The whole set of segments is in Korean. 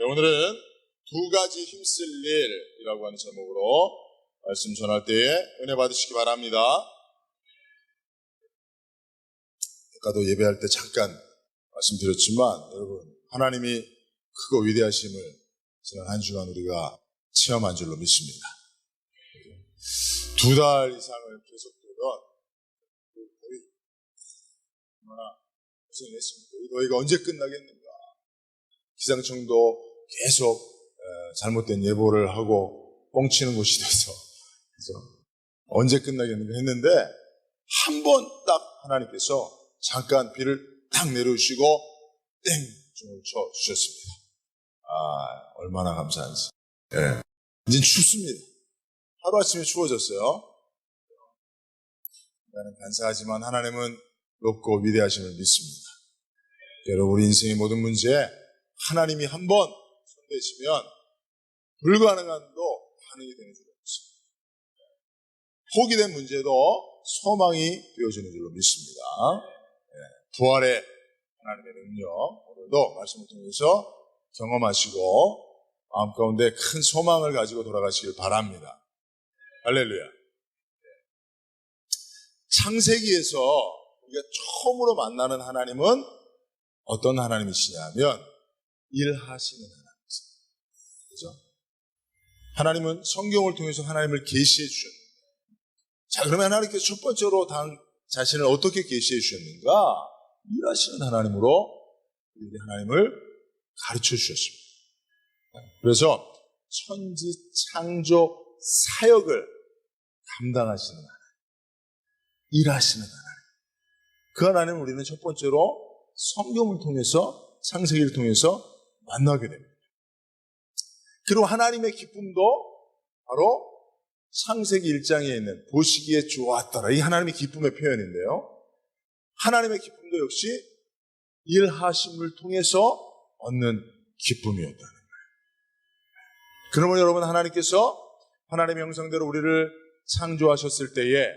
오늘은 두 가지 힘쓸 일이라고 하는 제목으로 말씀 전할 때에 은혜 받으시기 바랍니다. 아까도 예배할 때 잠깐 말씀드렸지만 여러분, 하나님이 크고 위대하심을 지난 한 주간 우리가 체험한 줄로 믿습니다. 2달 이상을 계속되던 거의 얼마나 고생했습니다. 이 더위가 언제 끝나겠는가. 기상청도 계속 잘못된 예보를 하고 뻥치는 곳이 돼서 그래서 언제 끝나겠는가 했는데 한 번 딱 하나님께서 잠깐 비를 딱 내려주시고 땡! 중을 쳐주셨습니다. 얼마나 감사한지. 이젠 춥습니다. 하루아침에 추워졌어요. 나는 간사하지만 하나님은 높고 위대하심을 믿습니다. 여러분, 우리 인생의 모든 문제에 하나님이 한 번 손대시면 불가능한도 가능이 되는 줄로 믿습니다. 포기된 문제도 소망이 되어지는 줄로 믿습니다. 부활의 하나님의 능력, 오늘도 말씀을 통해서 경험하시고 마음 가운데 큰 소망을 가지고 돌아가시길 바랍니다. 할렐루야. 창세기에서 우리가 처음으로 만나는 하나님은 어떤 하나님이시냐면 일하시는 하나님이세요. 그죠? 하나님은 성경을 통해서 하나님을 계시해 주셨는데, 자, 그러면 하나님께서 첫 번째로 자신을 어떻게 계시해 주셨는가? 일하시는 하나님으로 우리 하나님을 가르쳐 주셨습니다. 그래서 천지 창조 사역을 감당하시는 하나님, 일하시는 하나님, 그 하나님을 우리는 첫 번째로 성경을 통해서, 창세기를 통해서 만나게 됩니다. 그리고 하나님의 기쁨도 바로 창세기 1장에 있는 보시기에 좋았더라, 이 하나님의 기쁨의 표현인데요, 하나님의 기쁨도 역시 일하심을 통해서 얻는 기쁨이었다는 거예요. 그러면 여러분, 하나님께서 하나님의 형상대로 우리를 창조하셨을 때에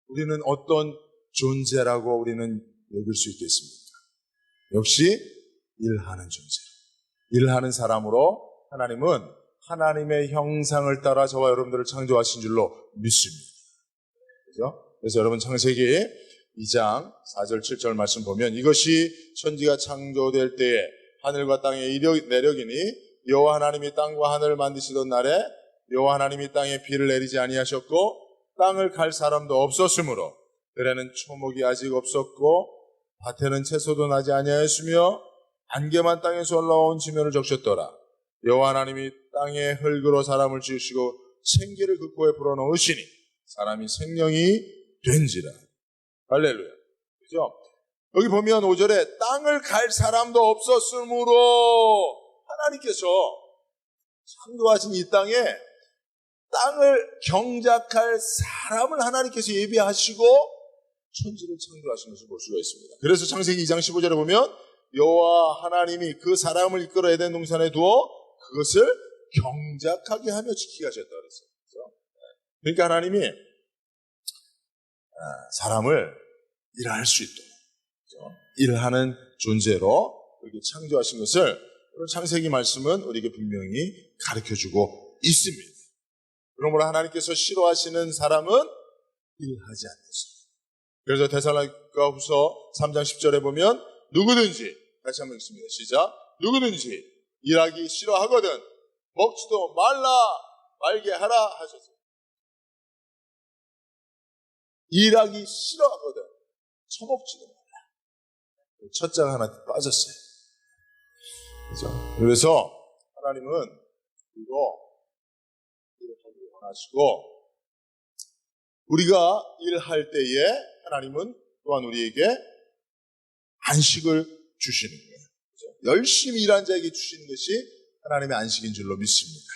우리는 어떤 존재라고 우리는 여길 수 있겠습니까? 역시 일하는 존재, 일하는 사람으로 하나님은 하나님의 형상을 따라 저와 여러분들을 창조하신 줄로 믿습니다. 그죠? 그래서 여러분, 창세기 2장 4절 7절 말씀 보면, 이것이 천지가 창조될 때에 하늘과 땅의 내력이니 여호와 하나님이 땅과 하늘을 만드시던 날에 여호와 하나님이 땅에 비를 내리지 아니하셨고 땅을 갈 사람도 없었으므로 들에는 초목이 아직 없었고 밭에는 채소도 나지 아니하였으며 안개만 땅에서 올라온 지면을 적셨더라. 여호와 하나님이 땅의 흙으로 사람을 지으시고 생기를 그 코에 불어넣으시니 사람이 생명이 된지라. 할렐루야. 그죠? 여기 보면 5절에 땅을 갈 사람도 없었으므로, 하나님께서 창조하신 이 땅에 땅을 경작할 사람을 하나님께서 예비하시고 천지를 창조하신 것을 볼 수가 있습니다. 그래서 창세기 2장 15절에 보면 여호와 하나님이 그 사람을 이끌어 에덴 동산에 두어 그것을 경작하게 하며 지키게 하셨다고 그랬어요. 그러니까 하나님이 사람을 일할 수 있도록, 일하는 존재로 이렇게 창조하신 것을 창세기 말씀은 우리에게 분명히 가르쳐주고 있습니다. 그러므로 하나님께서 싫어하시는 사람은 일하지 않는다. 그래서 데살로니가 후서 3장 10절에 보면 누구든지, 같이 한번 읽습니다. 시작. 누구든지 일하기 싫어하거든 먹지도 말게 하라 하셨어요. 일하기 싫어하거든 처먹지도 말라. 첫자가 하나 빠졌어요. 그죠? 그래서 하나님은 이거 일하기 원하시고, 우리가 일할 때에 하나님은 또한 우리에게 안식을 주시는 거예요. 그죠? 열심히 일한 자에게 주시는 것이 하나님의 안식인 줄로 믿습니다.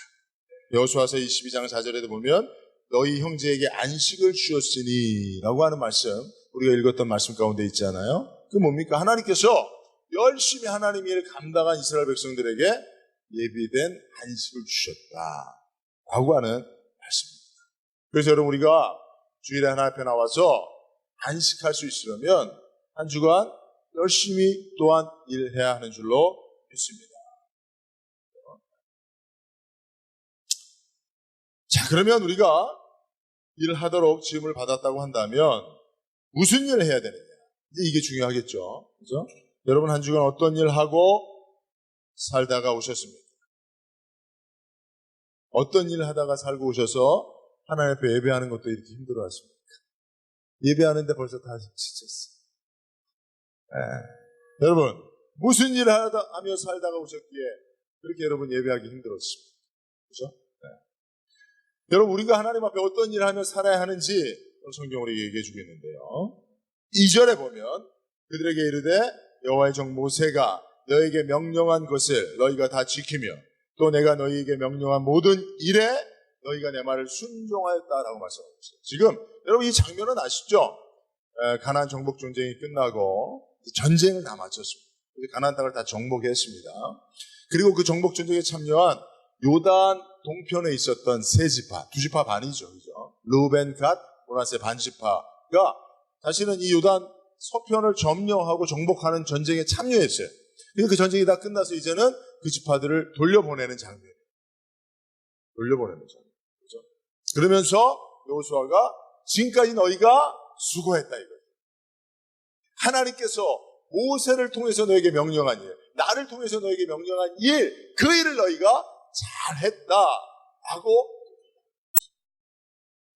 여호수아서 22장 4절에도 보면 너희 형제에게 안식을 주었으니 라고 하는 말씀, 우리가 읽었던 말씀 가운데 있잖아요. 그게 뭡니까? 하나님께서 열심히 하나님의 일을 감당한 이스라엘 백성들에게 예비된 안식을 주셨다 라고 하는 말씀입니다. 그래서 여러분, 우리가 주일에 하나님 앞에 나와서 안식할 수 있으려면 한 주간 열심히 또한 일해야 하는 줄로 믿습니다. 그러면 우리가 일하도록 지음을 받았다고 한다면 무슨 일을 해야 되느냐? 이제 이게 중요하겠죠. 그죠? 여러분 한 주간 어떤 일 하고 살다가 오셨습니까? 어떤 일 하다가 살고 오셔서 하나님 앞에 예배하는 것도 이렇게 힘들어 하십니까? 예배하는데 벌써 다 지쳤어요. 여러분 무슨 일을 하며 살다가 오셨기에 그렇게 여러분 예배하기 힘들었습니까? 그죠? 여러분 우리가 하나님 앞에 어떤 일을 하며 살아야 하는지 성경 우리에게 얘기해 주고 있는데요. 2절에 보면 그들에게 이르되 여호와의 종 모세가 너에게 명령한 것을 너희가 다 지키며 또 내가 너희에게 명령한 모든 일에 너희가 내 말을 순종하였다라고 말씀하고 있어요. 지금 여러분 이 장면은 아시죠? 가나안 정복 전쟁이 끝나고 전쟁을 다 마쳤습니다. 가나안 땅을 다 정복했습니다. 그리고 그 정복 전쟁에 참여한 요단 동편에 있었던 세 지파, 두 지파 반이죠. 그죠? 루벤, 갓, 므낫세 반 지파가 사실은 이 요단 서편을 점령하고 정복하는 전쟁에 참여했어요. 그래서 그 전쟁이 다 끝나서 이제는 그 지파들을 돌려보내는 장면이에요. 돌려보내는 장면. 그죠? 그러면서 여호수아가 지금까지 너희가 수고했다 이거예요. 하나님께서 모세를 통해서 너에게 명령한 일, 나를 통해서 너에게 명령한 일, 그 일을 너희가 잘했다라고.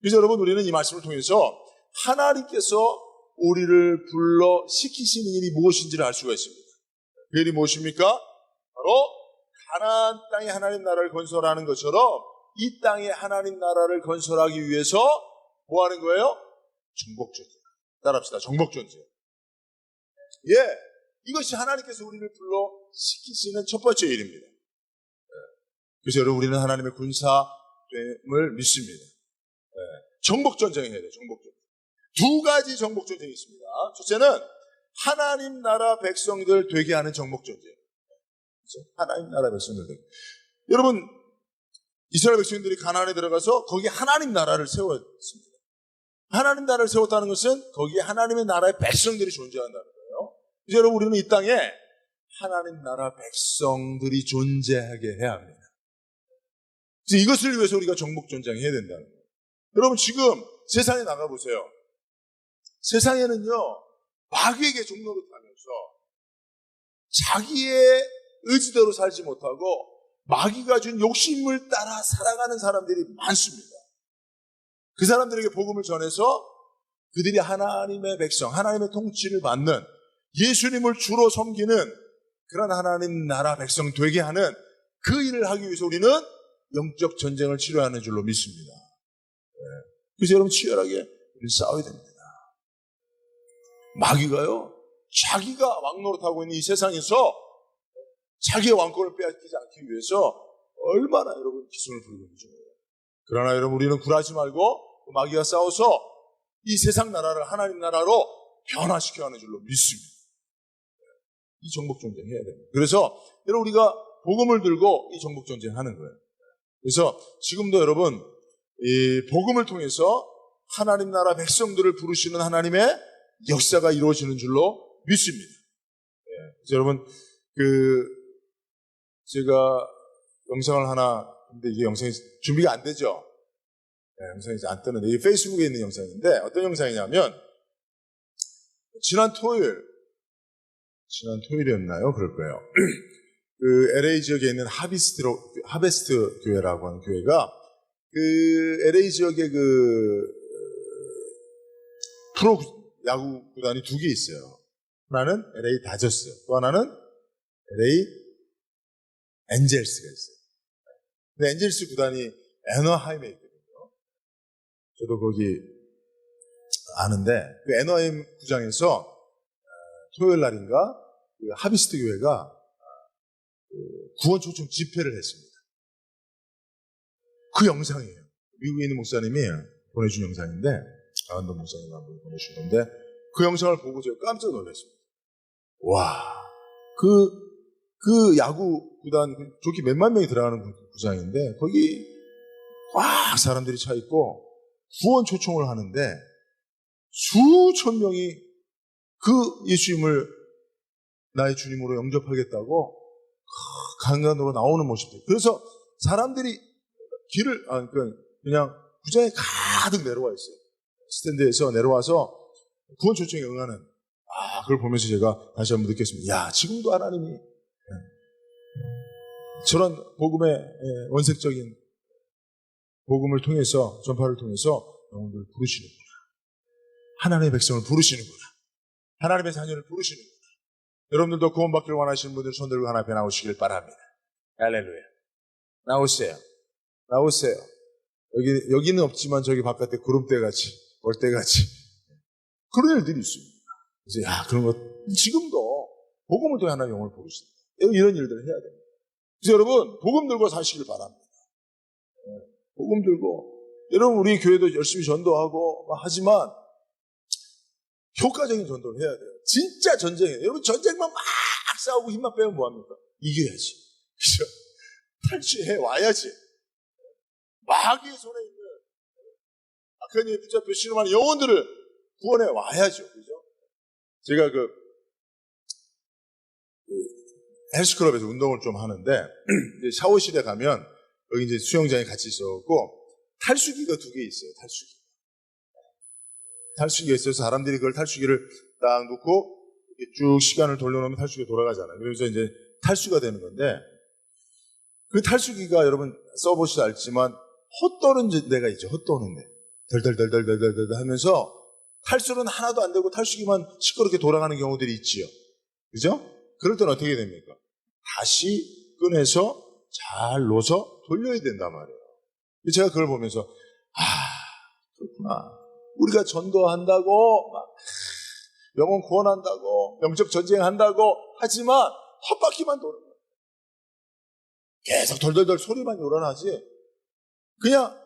그래서 여러분 우리는 이 말씀을 통해서 하나님께서 우리를 불러 시키시는 일이 무엇인지를 알 수가 있습니다. 그 일이 무엇입니까? 바로 가나안 땅에 하나님 나라를 건설하는 것처럼 이 땅에 하나님 나라를 건설하기 위해서 뭐 하는 거예요? 정복전쟁. 따라합시다. 정복전쟁. 예, 이것이 하나님께서 우리를 불러 시키시는 첫 번째 일입니다. 그래서 여러분 우리는 하나님의 군사됨을 믿습니다. 정복전쟁 해야 돼요. 정복전쟁. 두 가지 정복전쟁이 있습니다. 첫째는 하나님 나라 백성들 되게 하는 정복전쟁. 그렇죠? 하나님 나라 백성들 되게. 여러분 이스라엘 백성들이 가나안에 들어가서 거기에 하나님 나라를 세웠습니다. 하나님 나라를 세웠다는 것은 거기에 하나님의 나라의 백성들이 존재한다는 거예요. 이제 여러분 우리는 이 땅에 하나님 나라 백성들이 존재하게 해야 합니다. 그래서 이것을 위해서 우리가 정복전쟁 해야 된다는 거예요. 여러분 지금 세상에 나가보세요. 세상에는요 마귀에게 종노릇하면서 자기의 의지대로 살지 못하고 마귀가 준 욕심을 따라 살아가는 사람들이 많습니다. 그 사람들에게 복음을 전해서 그들이 하나님의 백성, 하나님의 통치를 받는 예수님을 주로 섬기는 그런 하나님 나라 백성 되게 하는 그 일을 하기 위해서 우리는 영적 전쟁을 치러야 하는 줄로 믿습니다. 그래서 여러분 치열하게 우리 싸워야 됩니다. 마귀가요 자기가 왕노릇하고 있는 이 세상에서 자기의 왕권을 빼앗기지 않기 위해서 얼마나 여러분 기승을 부리고 있는지. 그러나 여러분 우리는 굴하지 말고 마귀와 싸워서 이 세상 나라를 하나님 나라로 변화시켜야 하는 줄로 믿습니다. 이 정복전쟁 해야 됩니다. 그래서 여러분 우리가 복음을 들고 이 정복전쟁 하는 거예요. 그래서 지금도 여러분 이 복음을 통해서 하나님 나라 백성들을 부르시는 하나님의 역사가 이루어지는 줄로 믿습니다. 그래서 여러분 제가 영상을 하나, 근데 이게 영상이 준비가 안 되죠? 영상이 이제 안 뜨는데, 이게 페이스북에 있는 영상인데, 어떤 영상이냐면, 지난 토요일이었나요? 그럴 거예요. 그 LA 지역에 있는 하베스트 교회라고 하는 교회가, 그 LA 지역에 프로 야구 구단이 두 개 있어요. 하나는 LA 다저스, 또 하나는 LA 엔젤스가 있어요. 근데 엔젤스 구단이 애너하임에 있거든요. 저도 거기 아는데 그 애너하임 구장에서 토요일 날인가 그 하비스트 교회가 구원 초청 집회를 했습니다. 그 영상이에요. 미국에 있는 목사님이 보내준 영상인데 강한돈 목사님이 한번 보내준 건데 그 영상을 보고 제가 깜짝 놀랐습니다. 와, 그 야구 구단, 저기 몇만 명이 들어가는 구장인데, 거기 꽉 사람들이 차 있고, 구원 초청을 하는데, 수천 명이 그 예수님을 나의 주님으로 영접하겠다고, 강간으로 나오는 모습들. 그래서 사람들이 그냥 구장에 가득 내려와 있어요. 스탠드에서 내려와서 구원 초청에 응하는, 그걸 보면서 제가 다시 한번 느꼈습니다. 야, 지금도 하나님이 저런 복음의 원색적인 복음을 통해서, 전파를 통해서 영혼들을 부르시는구나. 하나님의 백성을 부르시는구나. 하나님의 자녀를 부르시는구나. 여러분들도 구원받기를 원하시는 분들 손 들고 하나 앞에 나오시길 바랍니다. 할렐루야. 나오세요. 나오세요. 여기는 없지만 저기 바깥에 구름대같이, 벌대같이 그런 일들이 있습니다. 그래서 그런 것 지금도 복음을 통해 하나님의 영혼을 부르신다. 이런 일들을 해야 됩니다. 그래서 여러분 복음 들고 사시길 바랍니다. 복음 들고 여러분 우리 교회도 열심히 전도하고 하지만 효과적인 전도를 해야 돼요. 진짜 전쟁이에요. 여러분 전쟁만 막 싸우고 힘만 빼면 뭐합니까? 이겨야지. 그죠? 탈취해 와야지. 마귀의 손에 있는 악한 일에 붙잡혀 신음하는 영혼들을 구원해 와야죠. 그죠? 제가 헬스클럽에서 운동을 좀 하는데 샤워실에 가면 여기 이제 수영장이 같이 있었고 탈수기가 2개 있어요. 탈수기가 있어서 사람들이 그걸 탈수기를 딱 놓고 쭉 시간을 돌려놓으면 탈수기가 돌아가잖아요. 그래서 이제 탈수가 되는 건데 그 탈수기가 여러분 써보시지 알지만 헛도는 데가 있죠. 헛도는 데. 덜덜덜덜덜덜 하면서 탈수는 하나도 안 되고 탈수기만 시끄럽게 돌아가는 경우들이 있지요. 그죠? 그럴 때는 어떻게 됩니까? 다시 꺼내서 잘 놓아서 돌려야 된단 말이에요. 제가 그걸 보면서 그렇구나. 우리가 전도한다고 막 영혼 구원한다고 영적 전쟁한다고 하지만 헛바퀴만 도는 거예요. 계속 덜덜덜 소리만 요란하지 그냥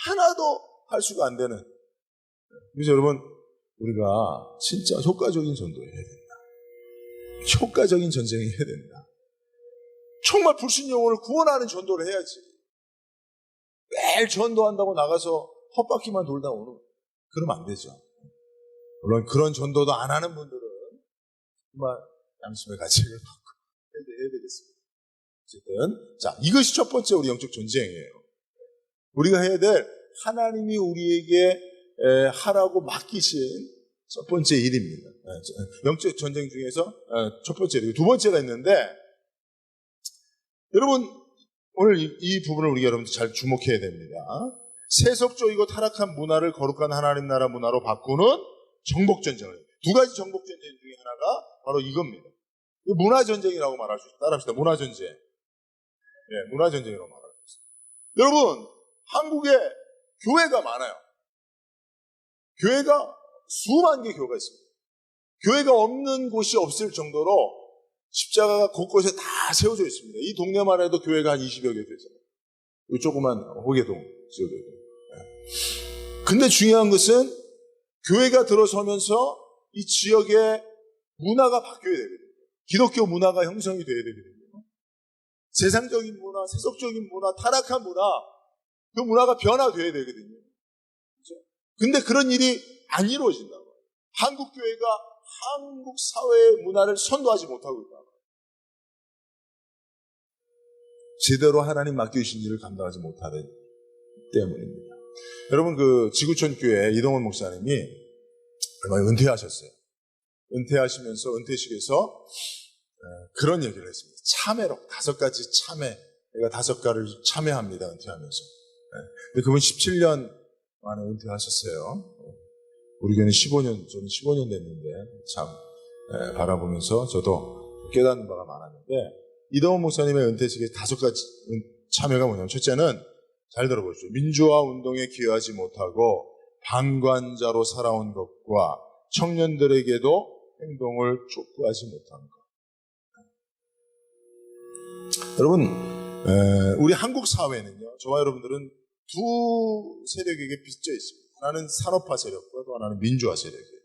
하나도 할 수가 안 되는. 그래서 여러분 우리가 진짜 효과적인 전도를 해야 된다. 효과적인 전쟁을 해야 된다. 정말 불신 영혼을 구원하는 전도를 해야지. 매일 전도한다고 나가서 헛바퀴만 돌다 오는 그러면 안 되죠. 물론 그런 전도도 안 하는 분들은 정말 양심의 가책을 받고 해야 되겠습니다. 어쨌든 자 이것이 첫 번째 우리 영적 전쟁이에요. 우리가 해야 될 하나님이 우리에게 하라고 맡기신 첫 번째 일입니다. 영적 전쟁 중에서 첫 번째 일이고 두 번째가 있는데 여러분 오늘 이 부분을 우리 여러분들 잘 주목해야 됩니다. 세속적이고 타락한 문화를 거룩한 하나님 나라 문화로 바꾸는 정복전쟁을 해요. 두 가지 정복전쟁 중에 하나가 바로 이겁니다. 문화전쟁이라고 말할 수 있어요. 따라합시다. 문화전쟁. 문화전쟁이라고 말할 수 있어요. 여러분 한국에 교회가 많아요. 교회가 수만 개 교회가 있습니다. 교회가 없는 곳이 없을 정도로 십자가가 곳곳에 다 세워져 있습니다. 이 동네만 해도 교회가 한 20여 개 되잖아요. 이 조그만 호계동 지역에도. 근데 중요한 것은 교회가 들어서면서 이 지역의 문화가 바뀌어야 되거든요. 기독교 문화가 형성이 돼야 되거든요. 세상적인 문화, 세속적인 문화, 타락한 문화, 그 문화가 변화돼야 되거든요. 그렇죠? 근데 그런 일이 안 이루어진다고. 한국 교회가 한국 사회의 문화를 선도하지 못하고 있다. 제대로 하나님 맡겨주신 일을 감당하지 못하는 때문입니다. 여러분 그 지구촌 교회 이동원 목사님이 얼마 은퇴하셨어요. 은퇴하시면서 은퇴식에서 그런 얘기를 했습니다. 참회록 5가지 참회. 내가 5가지를 참회합니다. 은퇴하면서. 근데 그분 17년 만에 은퇴하셨어요. 우리 교회는 15년, 저는 15년 됐는데 참 바라보면서 저도 깨닫는 바가 많았는데 이동원 목사님의 은퇴식의 5가지 참여가 뭐냐면 첫째는 잘 들어보십시오. 민주화 운동에 기여하지 못하고 방관자로 살아온 것과 청년들에게도 행동을 촉구하지 못한 것. 여러분 우리 한국 사회는요. 저와 여러분들은 두 세력에게 빚져 있습니다. 하나는 산업화 세력과 또 하나는 민주화 세력이에요.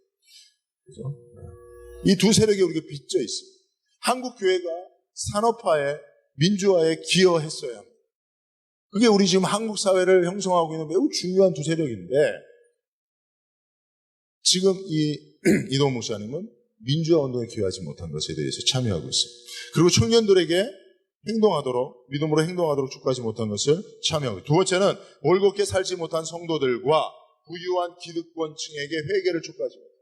그죠? 이 두 세력이 우리가 빚져 있습니다. 한국 교회가 산업화에 민주화에 기여했어야 합니다. 그게 우리 지금 한국 사회를 형성하고 있는 매우 중요한 두 세력인데 지금 이동원 목사님은 민주화 운동에 기여하지 못한 것에 대해서 참여하고 있습니다. 그리고 청년들에게 믿음으로 행동하도록 축복하지 못한 것을 참여하고, 두 번째는 올곧게 살지 못한 성도들과 부유한 기득권층에게 회개를 촉구하지 못합니다.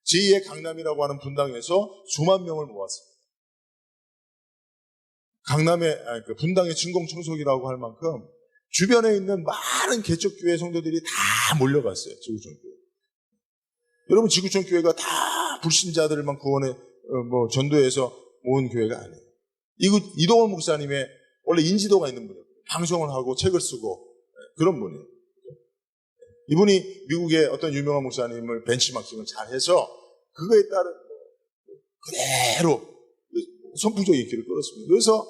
제2의 강남이라고 하는 분당에서 수만 명을 모았습니다. 분당의 진공청소기라고 할 만큼 주변에 있는 많은 개척교회 성도들이 다 몰려갔어요. 지구촌교회. 여러분, 지구촌교회가 다 불신자들만 구원해 전도해서 모은 교회가 아니에요. 이동원 목사님의 원래 인지도가 있는 분이에요. 방송을 하고 책을 쓰고 그런 분이에요. 이분이 미국의 어떤 유명한 목사님을 벤치마킹을 잘해서 그거에 따른 그대로 선풍적인 인기를 끌었습니다. 그래서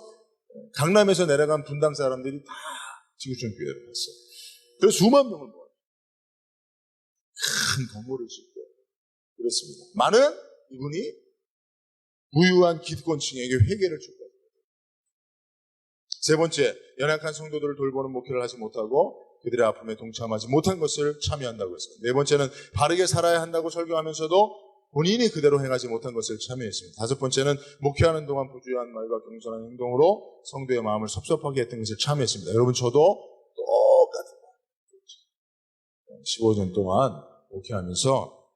강남에서 내려간 분당 사람들이 다 지구촌 교회를 갔어요. 그래서 수만 명을 모았어요. 큰 건물을 짓고 그랬습니다. 많은 이분이 부유한 기득권층에게 회개를 촉구합니다. 세 번째, 연약한 성도들을 돌보는 목회를 하지 못하고 그들의 아픔에 동참하지 못한 것을 참여한다고 했습니다. 네 번째는 바르게 살아야 한다고 설교하면서도 본인이 그대로 행하지 못한 것을 참여했습니다. 다섯 번째는 목회하는 동안 부주의한 말과 경솔한 행동으로 성도의 마음을 섭섭하게 했던 것을 참여했습니다. 여러분, 저도 똑같은 거예요. 15년 동안 목회하면서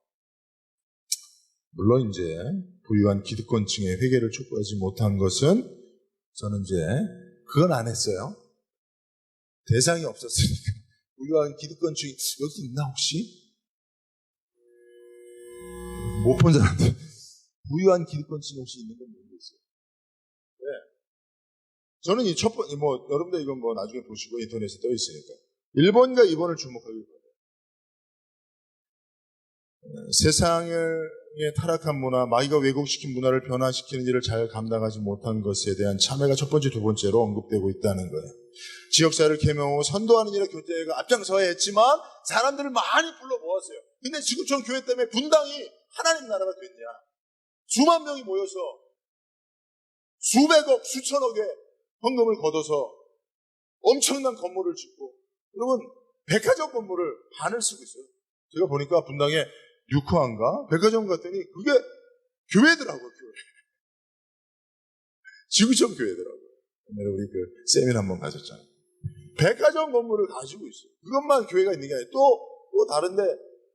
물론 이제 부유한 기득권층의 회개를 촉구하지 못한 것은 저는 이제 그건 안 했어요. 대상이 없었으니까. 부유한 기득권층이 여기 있나 혹시? 못 본 사람들. 부유한 기득권층이 혹시 있는 건 모르겠어요. 네. 저는 이 첫 번째, 여러분들 이건 나중에 보시고 인터넷에 떠 있으니까. 1번과 2번을 주목하길 바랍니다. 세상의 타락한 문화, 마귀가 왜곡시킨 문화를 변화시키는 일을 잘 감당하지 못한 것에 대한 참회가 첫 번째, 두 번째로 언급되고 있다는 거예요. 지역사회를 계명하고 선도하는 일에 교회가 앞장서야 했지만 사람들을 많이 불러 모았어요. 근데 지구촌 교회 때문에 분당이 하나님 나라가 됐냐? 수만 명이 모여서 수백억, 수천억의 헌금을 걷어서 엄청난 건물을 짓고, 여러분, 백화점 건물을 반을 쓰고 있어요. 제가 보니까 분당에 뉴크한가 백화점 갔더니 그게 교회더라고요. 교회. 지구촌 교회더라고요. 옛날에 우리 세미나 한번 가셨잖아요. 백화점 건물을 가지고 있어요. 그것만 교회가 있는 게 아니라 또 다른데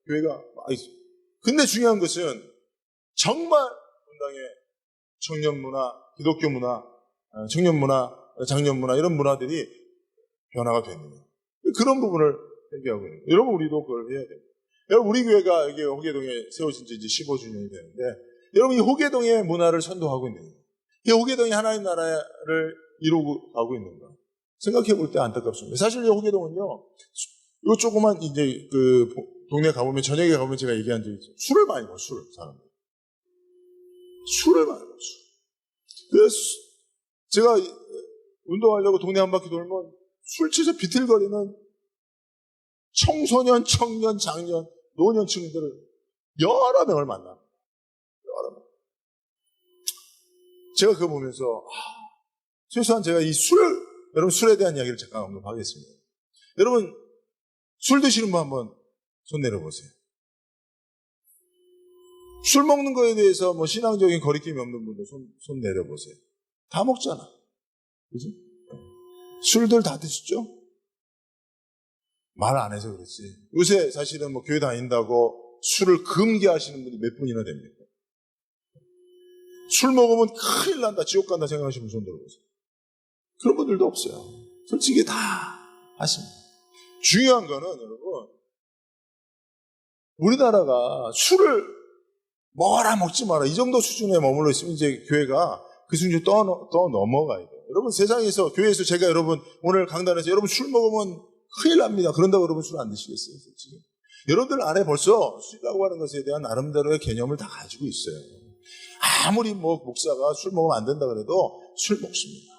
교회가 많이 있어요. 근데 중요한 것은 정말 분당의 청년 문화, 기독교 문화, 청년 문화, 장년 문화 이런 문화들이 변화가 됐느냐. 그런 부분을 얘기하고 있는 거예요. 여러분, 우리도 그걸 해야 됩니다. 여러분, 우리 교회가 여기 호계동에 세워진 지 이제 15주년이 되는데, 여러분, 이 호계동의 문화를 선도하고 있는 거예요. 이 호계동이 하나님 나라를 이루고 가고 있는가. 생각해 볼 때 안타깝습니다. 사실 이 호계동은요, 요 조그만 이제 동네 가보면, 저녁에 가보면 제가 얘기한 적이 있어요. 술을 많이 먹어요, 사람들. 술을 많이 먹어요, 술. 그래서 제가 운동하려고 동네 한 바퀴 돌면 술 취해서 비틀거리는 청소년, 청년, 장년, 노년층들을 여러 명을 만납니다. 여러 명. 제가 그거 보면서 최소한 제가 여러분 술에 대한 이야기를 잠깐 언급하겠습니다. 여러분 술 드시는 분 한번 손 내려보세요. 술 먹는 거에 대해서 신앙적인 거리낌이 없는 분들 손 내려보세요. 다 먹잖아. 그지? 술들 다 드시죠? 말 안 해서 그렇지. 요새 사실은 교회 다닌다고 술을 금기하시는 분이 몇 분이나 됩니까? 술 먹으면 큰일 난다, 지옥 간다 생각하시는 분 손 들어보세요. 그런 분들도 없어요. 솔직히 다 하십니다. 중요한 거는 여러분, 우리나라가 술을 먹어라 먹지 마라 이 정도 수준에 머물러 있으면 이제 교회가 그 수준을 떠 넘어가야 돼요. 여러분, 세상에서 교회에서 제가 여러분 오늘 강단에서 여러분 술 먹으면 큰일 납니다. 그런다고 여러분 술 안 드시겠어요? 솔직히. 여러분들 안에 벌써 술이라고 하는 것에 대한 나름대로의 개념을 다 가지고 있어요. 아무리 목사가 술 먹으면 안 된다 그래도 술 먹습니다.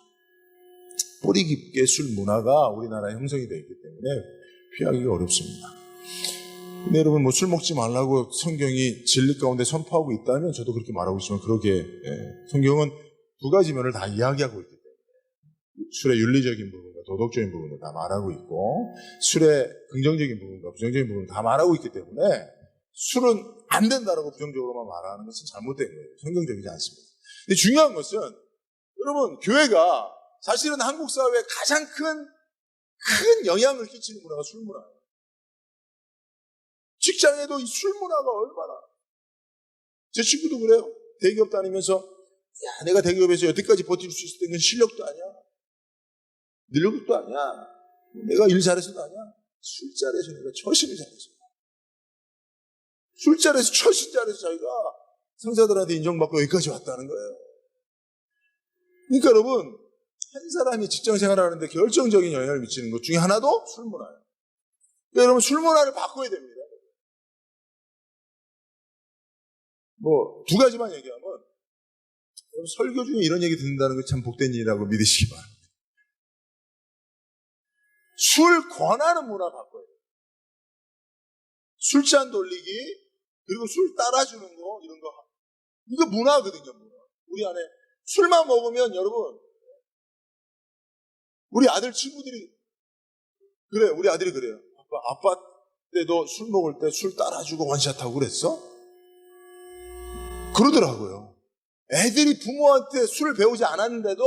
뿌리 깊게 술 문화가 우리나라에 형성이 되어 있기 때문에 피하기가 어렵습니다. 근데 여러분 술 먹지 말라고 성경이 진리 가운데 선포하고 있다면 저도 그렇게 말하고 있지만 성경은 두 가지 면을 다 이야기하고 있기 때문에 술의 윤리적인 부분과 도덕적인 부분을 다 말하고 있고 술의 긍정적인 부분과 부정적인 부분을 다 말하고 있기 때문에 술은 안 된다라고 부정적으로만 말하는 것은 잘못된 거예요. 성경적이지 않습니다. 근데 중요한 것은 여러분, 교회가 사실은 한국 사회에 가장 큰 영향을 끼치는 문화가 술 문화예요. 직장에도 이 술 문화가 얼마나. 제 친구도 그래요. 대기업 다니면서, 야, 내가 대기업에서 여태까지 버틸 수 있었던 건 실력도 아니야. 능력도 아니야. 내가 일 잘해서도 아니야. 술자리에서 내가 처신을 잘해서. 술자리에서 처신 잘해서 자기가 상사들한테 인정받고 여기까지 왔다는 거예요. 그러니까 여러분, 한 사람이 직장 생활하는데 결정적인 영향을 미치는 것 중에 하나도 술 문화예요. 그러니까 여러분, 술 문화를 바꿔야 됩니다. 두 가지만 얘기하면, 여러분, 설교 중에 이런 얘기 듣는다는 건 참 복된 일이라고 믿으시기 바랍니다. 술 권하는 문화 바꿔야 돼요. 술잔 돌리기, 그리고 술 따라주는 거, 이런 거. 이거 문화거든요, 문화. 우리 안에 술만 먹으면 여러분, 우리 아들 친구들이, 그래, 우리 아들이 그래요. 아빠 때도 술 먹을 때 술 따라주고 원샷하고 그랬어? 그러더라고요. 애들이 부모한테 술을 배우지 않았는데도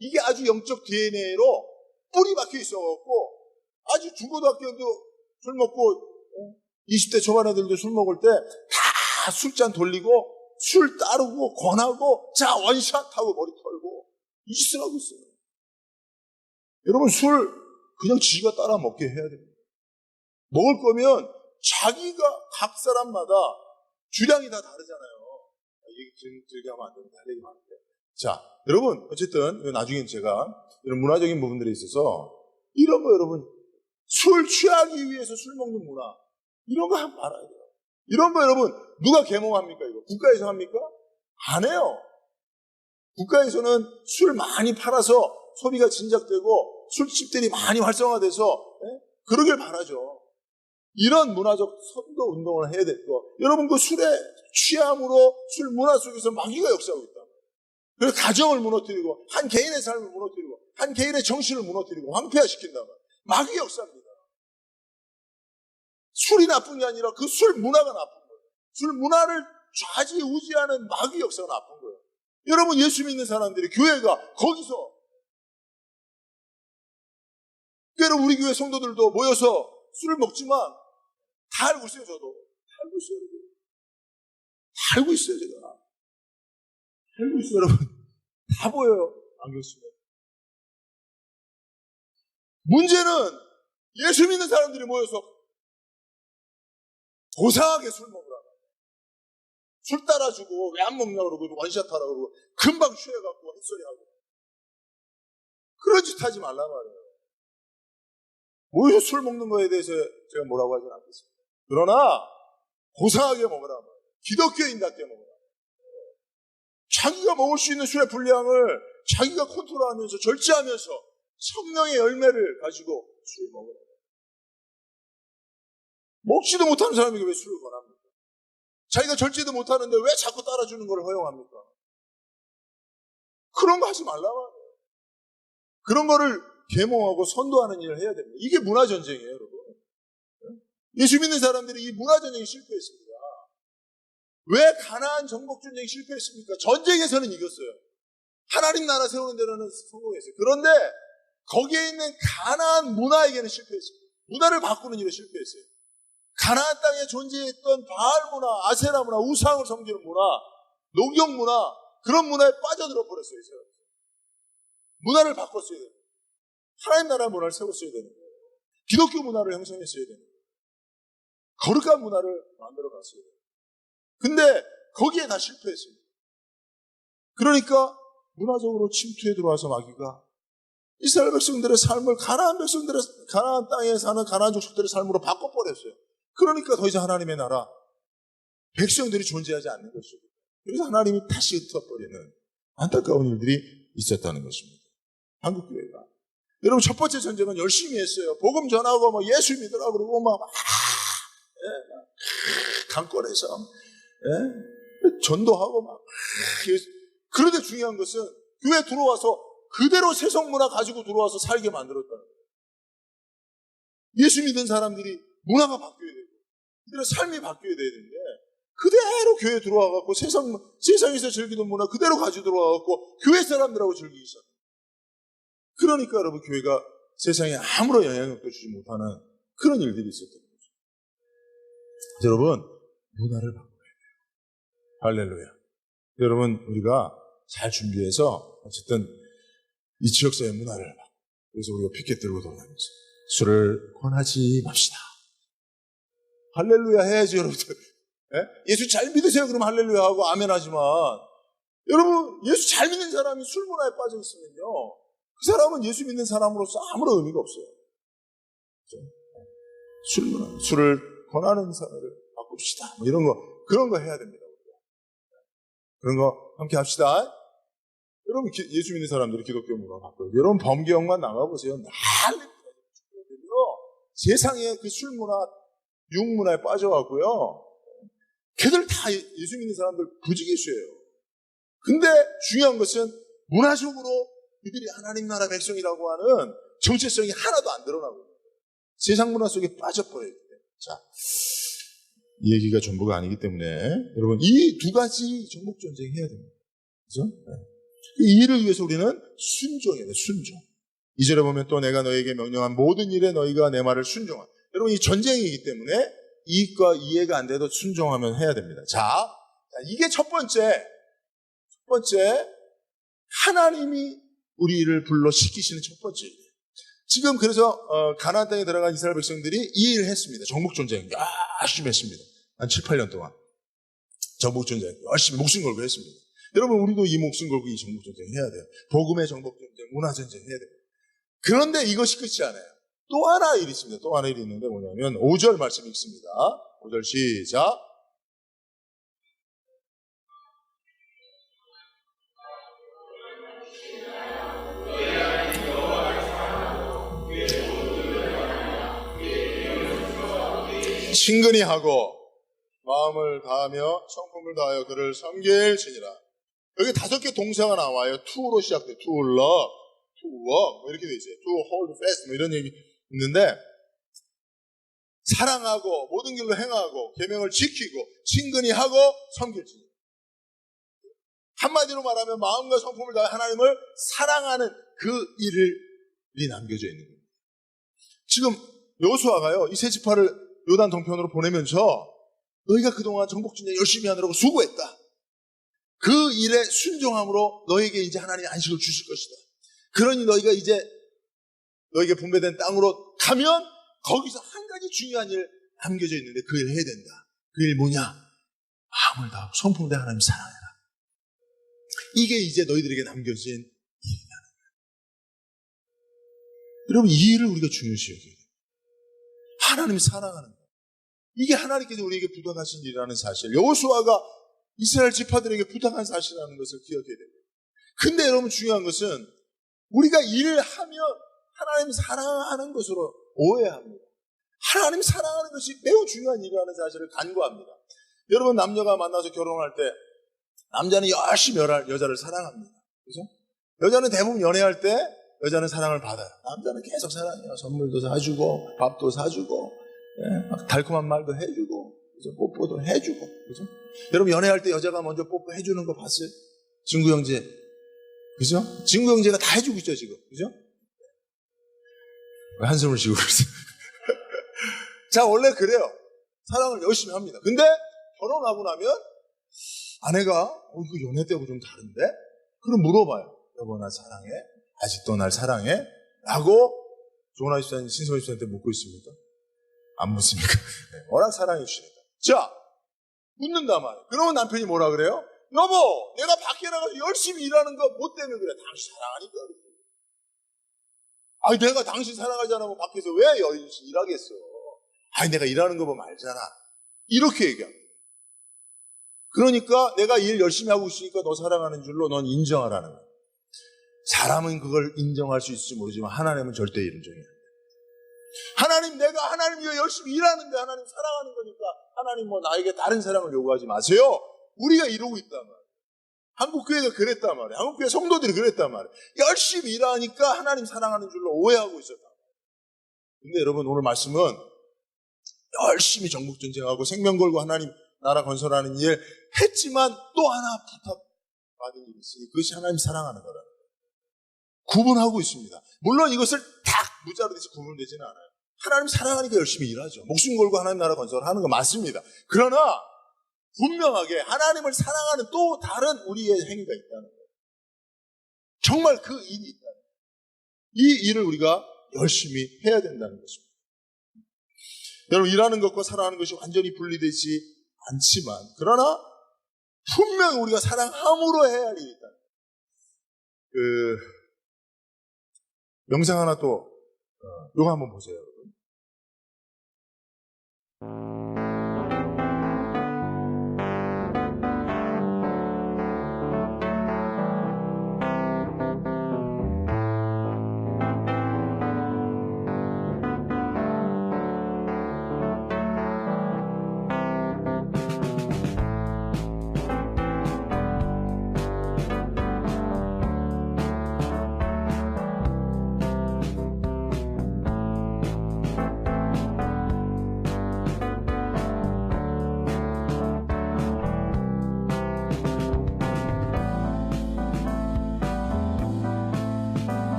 이게 아주 영적 DNA로 뿌리 박혀 있어갖고 아주 중고등학교도 술 먹고 20대 초반 애들도 술 먹을 때 다 술잔 돌리고 술 따르고 권하고 자 원샷하고 머리 털고 이 짓을 하고 있어요. 여러분, 술 그냥 지가 따라 먹게 해야 됩니다. 먹을 거면 자기가 각 사람마다 주량이 다 다르잖아요. 얘기 길게 하면 안 됩니다. 할 얘기 많은데. 자, 여러분, 어쨌든 나중에 제가 이런 문화적인 부분들에 있어서 이런 거 여러분, 술 취하기 위해서 술 먹는 문화, 이런 거 한번 알아야 돼요. 이런 거 여러분, 누가 계몽합니까? 이거 국가에서 합니까? 안 해요. 국가에서는 술 많이 팔아서 소비가 진작되고 술집들이 많이 활성화돼서 그러길 바라죠. 이런 문화적 선도 운동을 해야 될 거. 여러분, 그 술에 취함으로 술 문화 속에서 마귀가 역사하고 있다. 그래서 가정을 무너뜨리고 한 개인의 삶을 무너뜨리고 한 개인의 정신을 무너뜨리고 황폐화시킨다. 마귀 역사입니다. 술이 나쁜 게 아니라 그 술 문화가 나쁜 거예요. 술 문화를 좌지우지하는 마귀 역사가 나쁜 거예요. 여러분, 예수 믿는 사람들이 교회가 거기서, 그러니까 우리 교회 성도들도 모여서 술을 먹지만 다 알고 있어요. 저도 다 알고 있어요. 다 알고 있어요. 제가 알고 있어요. 여러분, 다 보여요. 안경 쓰면. 문제는 예수 믿는 사람들이 모여서 고상하게 술 먹으라. 술 따라주고 왜 안 먹냐고 그러고 원샷하라고 그러고 금방 취해갖고 헛소리하고 그런 짓 하지 말란 말이에요. 모여서 술 먹는 거에 대해서 제가 뭐라고 하진 않겠습니다. 그러나 고상하게 먹으라 말이에요. 기독교인답게 먹으라. 자기가 먹을 수 있는 술의 분량을 자기가 컨트롤하면서 절제하면서 성령의 열매를 가지고 술을 먹으라. 먹지도 못하는 사람에게 왜 술을 권합니까? 자기가 절제도 못하는데 왜 자꾸 따라주는 걸 허용합니까? 그런 거 하지 말라 말이에요. 그런 거를 계몽하고 선도하는 일을 해야 됩니다. 이게 문화전쟁이에요, 여러분. 예수 믿는 사람들이 이 문화전쟁에 실패했습니다. 왜 가나안 정복전쟁이 실패했습니까? 전쟁에서는 이겼어요. 하나님 나라 세우는 데는 성공했어요. 그런데 거기에 있는 가나안 문화에게는 실패했습니다. 문화를 바꾸는 일에 실패했어요. 가나안 땅에 존재했던 바알 문화, 아세라 문화, 우상을 섬기는 문화, 녹용 문화, 그런 문화에 빠져들어 버렸어요. 문화를 바꿨어야 돼요. 하나님 나라 문화를 세웠어야 되는 거예요. 기독교 문화를 형성했어야 되는 거예요. 거룩한 문화를 만들어 갔어야 돼요. 근데 거기에 다 실패했습니다. 그러니까 문화적으로 침투해 들어와서 마귀가 이스라엘 백성들의 삶을 가나안 땅에 사는 가나안 족속들의 삶으로 바꿔버렸어요. 그러니까 더 이상 하나님의 나라, 백성들이 존재하지 않는 것입니다. 그래서 하나님이 다시 흩어버리는 안타까운 일들이 있었다는 것입니다. 한국교회가. 여러분, 첫 번째 전쟁은 열심히 했어요. 복음 전하고 뭐 예수 믿으라고 그러고 막 강권에서 전도하고 막. 그런데 중요한 것은 교회 들어와서 그대로 세속 문화 가지고 들어와서 살게 만들었다는 거예요. 예수 믿는 사람들이 문화가 바뀌어야 되고 그들의 삶이 바뀌어야 되는데 그대로 교회에 들어와갖고 세상에서 즐기던 문화 그대로 가지고 들어와갖고 교회 사람들하고 즐기기 시작해요. 그러니까 여러분 교회가 세상에 아무런 영향력도 주지 못하는 그런 일들이 있었던 거죠. 여러분 문화를 바꿔야 돼요. 할렐루야. 여러분 우리가 잘 준비해서 어쨌든 이 지역사회 문화를 바꿔. 그래서 우리가 피켓 들고 돌아다니면서 술을 권하지 맙시다. 할렐루야 해야지 여러분들. 예? 예수 잘 믿으세요 그럼 할렐루야 하고 아멘 하지만 여러분 예수 잘 믿는 사람이 술 문화에 빠져 있으면요 그 사람은 예수 믿는 사람으로서 아무런 의미가 없어요. 그렇죠? 술을 권하는 사람을 바꿉시다. 뭐 이런 거 그런 거 해야 됩니다. 그런 거 함께 합시다. 여러분 예수 믿는 사람들이 기독교 문화 바꿔요. 여러분 범교역만 나가보세요. 난리 세상에 그 술 문화, 육 문화에 빠져가고요. 걔들 다 예수 믿는 사람들 부지기수예요. 근데 중요한 것은 문화적으로 이들이 하나님 나라 백성이라고 하는 정체성이 하나도 안 드러나고 있어요. 세상 문화 속에 빠져버려요. 자, 이 얘기가 전부가 아니기 때문에 여러분 이 두 가지 정복 전쟁 해야 됩니다. 그죠? 네. 이 일을 위해서 우리는 순종해야 돼요. 순종. 2절에 보면 또 내가 너에게 명령한 모든 일에 너희가 내 말을 순종하라. 여러분 이 전쟁이기 때문에 이익과 이해가 안 돼도 순종하면 해야 됩니다. 자, 이게 첫 번째 하나님이 우리를 불러 시키시는 첫 번째 일이에요. 지금 그래서 가나안 땅에 들어간 이스라엘 백성들이 이 일을 했습니다. 정복 전쟁 열심히 했습니다. 한 7, 8년 동안 정복 전쟁 열심히 목숨 걸고 했습니다. 여러분 우리도 이 목숨 걸고 이 정복 전쟁 해야 돼요. 복음의 정복 전쟁, 문화 전쟁 해야 돼요. 그런데 이것이 끝이 아니에요. 또 하나 일이 있습니다. 또 하나 일이 있는데 뭐냐면 5절 말씀 읽습니다. 5절 시작. 친근히 하고 마음을 다하며 성품을 다하여 그를 섬길지니라. 여기 5개 동사가 나와요. to로 시작돼요. to love, to work 뭐 이렇게 돼 있어요. to hold fast 뭐 이런 얘기 있는데 사랑하고 모든 길로 행하고 계명을 지키고 친근히 하고 섬길지니라. 한마디로 말하면 마음과 성품을 다해 하나님을 사랑하는 그 일이 남겨져 있는 겁니다. 지금 여호수아가요 이 세 지파를 요단 동편으로 보내면서 너희가 그동안 정복전쟁 열심히 하느라고 수고했다. 그 일에 순종함으로 너에게 이제 하나님이 안식을 주실 것이다. 그러니 너희가 이제 너에게 분배된 땅으로 가면 거기서 한 가지 중요한 일 남겨져 있는데 그 일을 해야 된다. 그 일 뭐냐? 마음을 다하고 성품을 다해 하나님 사랑해라. 이게 이제 너희들에게 남겨진 일이라는 거예요. 여러분 이 일을 우리가 중요시 여겨야 돼요. 하나님 사랑하는 거예요. 이게 하나님께서 우리에게 부탁하신 일이라는 사실. 여호수아가 이스라엘 지파들에게 부탁한 사실이라는 것을 기억해야 됩니다. 근데 여러분 중요한 것은 우리가 일을 하면 하나님 사랑하는 것으로 오해합니다. 하나님 사랑하는 것이 매우 중요한 일이라는 사실을 간과합니다. 여러분 남녀가 만나서 결혼할 때 남자는 열심히 여자를 사랑합니다. 그죠? 여자는 대부분 연애할 때 여자는 사랑을 받아요. 남자는 계속 사랑해요. 선물도 사주고 밥도 사주고 막 달콤한 말도 해주고 그죠? 뽀뽀도 해주고 그죠? 여러분 연애할 때 여자가 먼저 뽀뽀해주는 거 봤어요? 진구 형제 그죠? 진구 형제가 다 해주고 있죠 지금 그죠? 왜 한숨을 쉬고 그러세요? 자 원래 그래요. 사랑을 열심히 합니다. 근데 결혼하고 나면 아내가 이거 연애 때하고 좀 다른데? 그럼 물어봐요. 여보 나 사랑해? 아직도 날 사랑해? 라고 조은아 집사님, 신성희 집사님한테 묻고 있습니까? 안 묻습니까? 네, 워낙 사랑해 주시니까. 자, 묻는단 말이에요. 그러면 남편이 뭐라 그래요? 여보, 내가 밖에 나가서 열심히 일하는 거 뭐 때문에 그래? 당신 사랑하니까 그래. 아니, 내가 당신 사랑하지 않으면 밖에서 왜 열심히 일하겠어? 아니, 내가 일하는 거 보면 알잖아. 이렇게 얘기합니다. 그러니까 내가 일 열심히 하고 있으니까 너 사랑하는 줄로 넌 인정하라는 거예요. 사람은 그걸 인정할 수 있을지 모르지만 하나님은 절대 인정해요. 하나님 내가 하나님 위해 열심히 일하는데 하나님 사랑하는 거니까 하나님 뭐 나에게 다른 사랑을 요구하지 마세요. 우리가 이러고 있단 말이에요. 한국교회가 그랬단 말이에요. 한국교회 성도들이 그랬단 말이에요. 열심히 일하니까 하나님 사랑하는 줄로 오해하고 있었단 말이에요. 근데 여러분 오늘 말씀은 열심히 정복전쟁하고 생명 걸고 하나님 나라 건설하는 일 했지만 또 하나 부탁받은 일이 있어요. 그것이 하나님 사랑하는 거라는 거예요. 구분하고 있습니다. 물론 이것을 딱 무자로 돼서 구분되지는 않아요. 하나님 사랑하니까 열심히 일하죠. 목숨 걸고 하나님 나라 건설을 하는 거 맞습니다. 그러나 분명하게 하나님을 사랑하는 또 다른 우리의 행위가 있다는 거예요. 정말 그 일이 있다는 거예요. 이 일을 우리가 열심히 해야 된다는 것입니다. 여러분, 일하는 것과 사랑하는 것이 완전히 분리되지 않지만, 그러나 분명히 우리가 사랑함으로 해야 할 일이 있다는 거예요. 영상 하나 또 이거 한번 보세요, 여러분.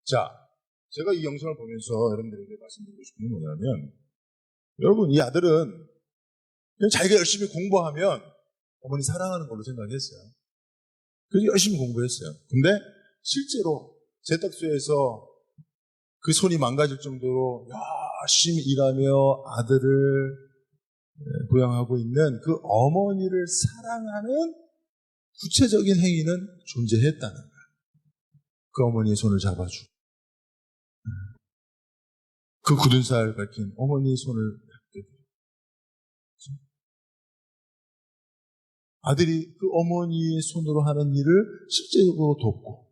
자, 제가 이 영상을 보면서 여러분들에게 말씀드리고 싶은 게 뭐냐면, 여러분, 이 아들은 그냥 자기가 열심히 공부하면 어머니 사랑하는 걸로 생각했어요. 그래서 열심히 공부했어요. 근데 실제로 세탁소에서 그 손이 망가질 정도로 열심히 일하며 아들을 부양하고 있는 그 어머니를 사랑하는 구체적인 행위는 존재했다는 거예요. 그 어머니의 손을 잡아주고 그 굳은 살 밝힌 어머니의 손을 잡게 돼요. 아들이 그 어머니의 손으로 하는 일을 실제적으로 돕고,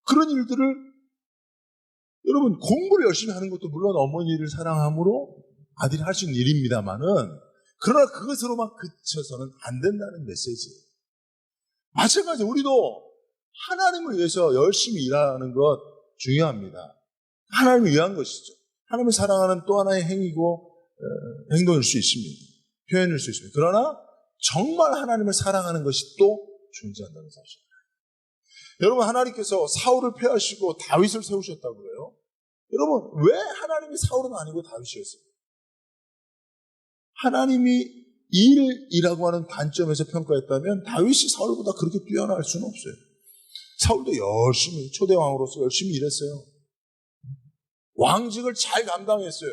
그런 일들을 여러분, 공부를 열심히 하는 것도 물론 어머니를 사랑함으로 아들이 할 수 있는 일입니다만은, 그러나 그것으로만 그쳐서는 안 된다는 메시지예요. 마찬가지로 우리도 하나님을 위해서 열심히 일하는 것 중요합니다. 하나님을 위한 것이죠. 하나님을 사랑하는 또 하나의 행위고 행동일 수 있습니다. 표현일 수 있습니다. 그러나 정말 하나님을 사랑하는 것이 또 존재한다는 사실입니다. 여러분, 하나님께서 사울을 폐하시고 다윗을 세우셨다고 그래요. 여러분, 왜 하나님이 사울은 아니고 다윗이었어요? 하나님이 일이라고 하는 관점에서 평가했다면 다윗이 사울보다 그렇게 뛰어날 수는 없어요. 사울도 열심히 초대왕으로서 열심히 일했어요. 왕직을 잘 감당했어요.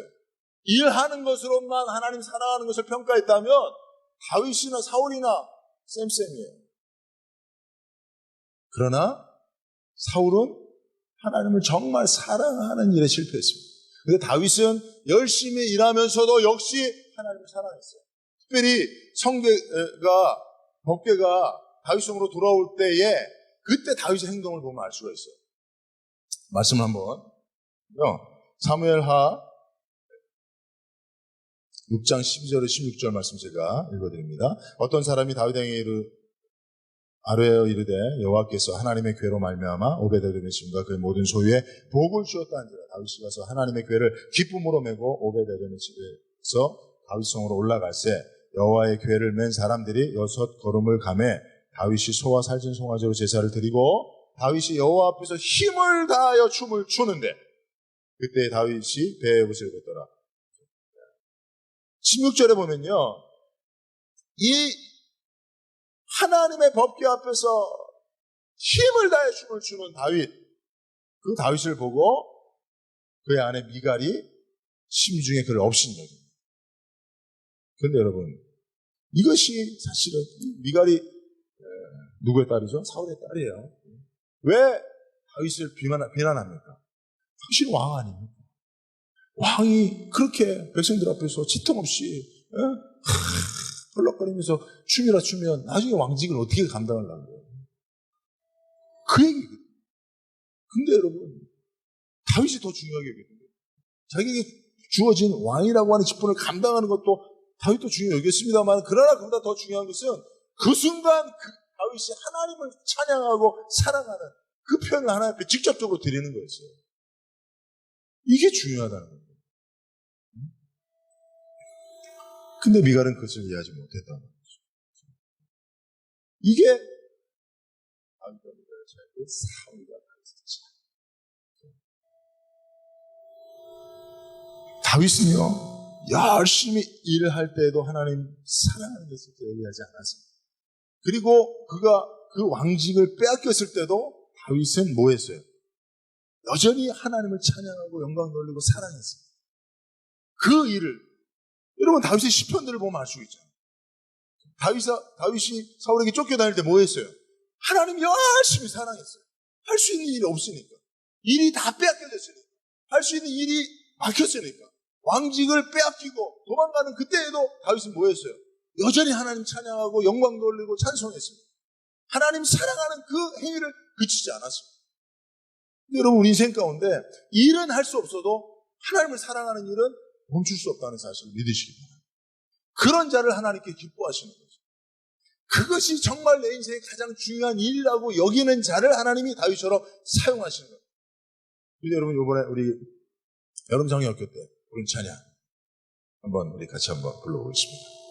일하는 것으로만 하나님 사랑하는 것을 평가했다면 다윗이나 사울이나 쌤쌤이에요. 그러나 사울은 하나님을 정말 사랑하는 일에 실패했습니다. 근데 다윗은 열심히 일하면서도 역시 하나님을 사랑했어요. 특별히 성계가, 법궤가 다윗 성으로 돌아올 때에 그때 다윗의 행동을 보면 알 수가 있어요. 말씀을 한번 사무엘하 6장 12절에 16절 말씀 제가 읽어드립니다. 어떤 사람이 다윗에게 아뢰어 이르되 여호와께서 하나님의 궤로 말미암아 오베데돔의 집과 그의 모든 소유에 복을 주었다 한지라. 다윗이 가서 하나님의 궤를 기쁨으로 메고 오베데돔의 집에서 다윗성으로 올라갈새 여호와의 궤를 맨 사람들이 6걸음을 가매 다윗이 소와 살진 송아지로 제사를 드리고 다윗이 여호와 앞에서 힘을 다하여 춤을 추는데 그때 다윗이 배에 옷을 걷더라. 16절에 보면요, 이 하나님의 법궤 앞에서 힘을 다해 춤을 추는 다윗, 그 다윗을 보고 그의 아내 미갈이 심중에 그를 업신 거죠. 그런데 여러분, 이것이 사실은 미갈이 누구의 딸이죠? 사울의 딸이에요. 왜 다윗을 비난합니까? 당신 왕 아닙니까? 왕이 그렇게 백성들 앞에서 치통 없이 헐렁거리면서 춤이라 추면 나중에 왕직을 어떻게 감당하려고요? 그 얘기거든요. 근데 여러분, 다윗이 더 중요하게 여겼는데 자기에게 주어진 왕이라고 하는 직분을 감당하는 것도 다윗도 중요하게 여겼습니다만, 그러나 그보다 더 중요한 것은 그 순간 다윗이 하나님을 찬양하고 사랑하는 그 표현을 하나님 앞에 직접적으로 드리는 거였어요. 이게 중요하다는 거예요. 근데 미갈은 그것을 이해하지 못했다는 거죠. 이게 다윗과 미갈의 차이고 사울과 다윗의 차이. 다윗은요, 열심히 일을 할 때에도 하나님 사랑하는 것을 얘기하지 않았습니다. 그리고 그가 그 왕직을 빼앗겼을 때도 다윗은 뭐 했어요? 여전히 하나님을 찬양하고 영광 돌리고 사랑했어요. 그 일을, 여러분 다윗의 시편들을 보면 알 수 있잖아요. 다윗이 사울에게 쫓겨다닐 때 뭐 했어요? 하나님 열심히 사랑했어요. 할 수 있는 일이 없으니까. 일이 다 빼앗겨졌으니까. 할 수 있는 일이 막혔으니까. 왕직을 빼앗기고 도망가는 그때에도 다윗은 뭐 했어요? 여전히 하나님 찬양하고 영광 돌리고 찬송했습니다. 하나님 사랑하는 그 행위를 그치지 않았습니다. 여러분, 우리 인생 가운데 일은 할 수 없어도 하나님을 사랑하는 일은 멈출 수 없다는 사실을 믿으시기 바랍니다. 그런 자를 하나님께 기뻐하시는 거죠. 그것이 정말 내 인생의 가장 중요한 일이라고 여기는 자를 하나님이 다윗처럼 사용하시는 거예요. 그래서 여러분, 이번에 우리 여름 성경학교 때 부른 찬양 한번 우리 같이 한번 불러보겠습니다.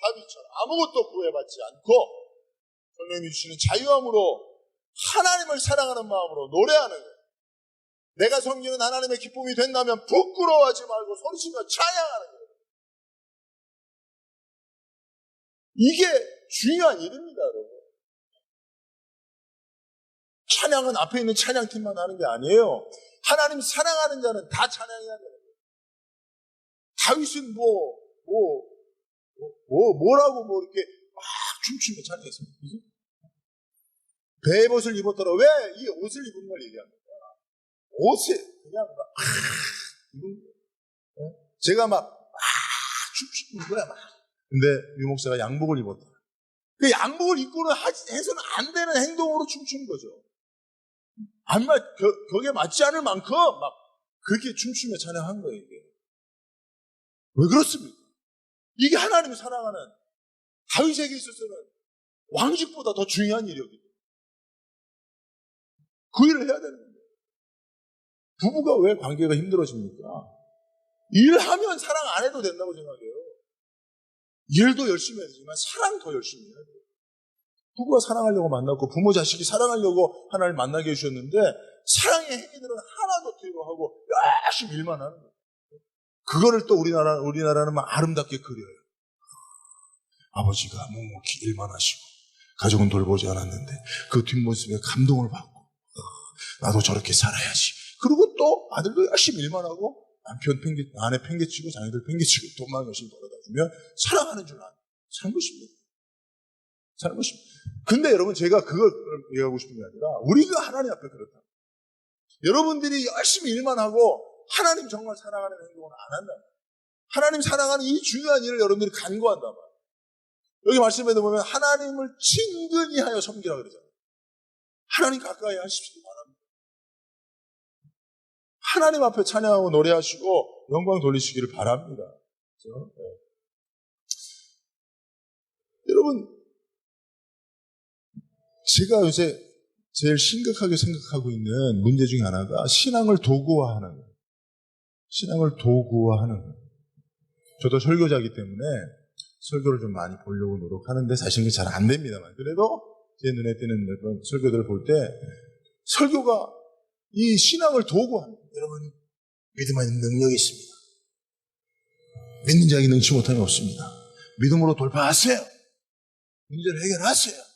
다윗처럼 아무것도 구애받지 않고 성령이 주시는 자유함으로 하나님을 사랑하는 마음으로 노래하는 거예요. 내가 섬기는 하나님의 기쁨이 된다면 부끄러워하지 말고 손쉬며 찬양하는 거예요. 이게 중요한 일입니다, 여러분. 찬양은 앞에 있는 찬양팀만 하는 게 아니에요. 하나님 사랑하는 자는 다 찬양해야 돼요. 다윗은 뭐라고 이렇게 막 춤추며 찬양했습니다. 그죠? 베옷을 입었더라. 왜 이 옷을 입은 걸 얘기합니까? 옷에 그냥 막 입은 거예요. 제가 막 춤추는 거야 막. 근데 유목사가 양복을 입었더라. 그 양복을 입고는 해서는 안 되는 행동으로 춤추는 거죠. 격에 맞지 않을 만큼 막 그렇게 춤추며 찬양한 거예요, 이게. 왜 그렇습니까? 이게 하나님이 사랑하는 다윗에게 있어서는 왕직보다 더 중요한 일이었기 때문에 그 일을 해야 되는 거예요. 부부가 왜 관계가 힘들어집니까? 일하면 사랑 안 해도 된다고 생각해요. 일도 열심히 해야 되지만 사랑 더 열심히 해야 돼요. 부부가 사랑하려고 만났고 부모 자식이 사랑하려고 하나님을 만나게 해주셨는데 사랑의 행위들은 하나도 뒤로하고 열심히 일만 하는 거예요. 그거를 또 우리나라는 막 아름답게 그려요. 아버지가 묵묵히 일만 하시고 가족은 돌보지 않았는데 그 뒷모습에 감동을 받고 나도 저렇게 살아야지. 그리고 또 아들도 열심히 일만 하고 아내 팽개치고 자녀들 팽개치고 돈만 열심히 벌어다주면 사랑하는 줄 아는 사는 것입니다. 사는 것입니다. 근데 여러분 제가 그걸 얘기하고 싶은 게 아니라 우리가 하나님 앞에 그렇다. 여러분들이 열심히 일만 하고 하나님 정말 사랑하는 행동을 안 한다. 하나님 사랑하는 이 중요한 일을 여러분들이 간구한다. 여기 말씀에도 보면 하나님을 친근히 하여 섬기라 그러잖아요. 하나님 가까이 하십시오 바랍니다. 하나님 앞에 찬양하고 노래하시고 영광 돌리시기를 바랍니다. 그렇죠? 네. 여러분 제가 요새 제일 심각하게 생각하고 있는 문제 중에 하나가 신앙을 도구화하는 거예요. 신앙을 도구화하는 거예요. 저도 설교자이기 때문에 설교를 좀 많이 보려고 노력하는데 사실은 잘 안 됩니다만 그래도 제 눈에 띄는 몇 번 설교들을 볼 때 설교가 이 신앙을 도구화하는 거예요. 여러분 믿음 안에 능력이 있습니다. 믿는 자에게 능치 못함이 없습니다. 믿음으로 돌파하세요. 문제를 해결하세요.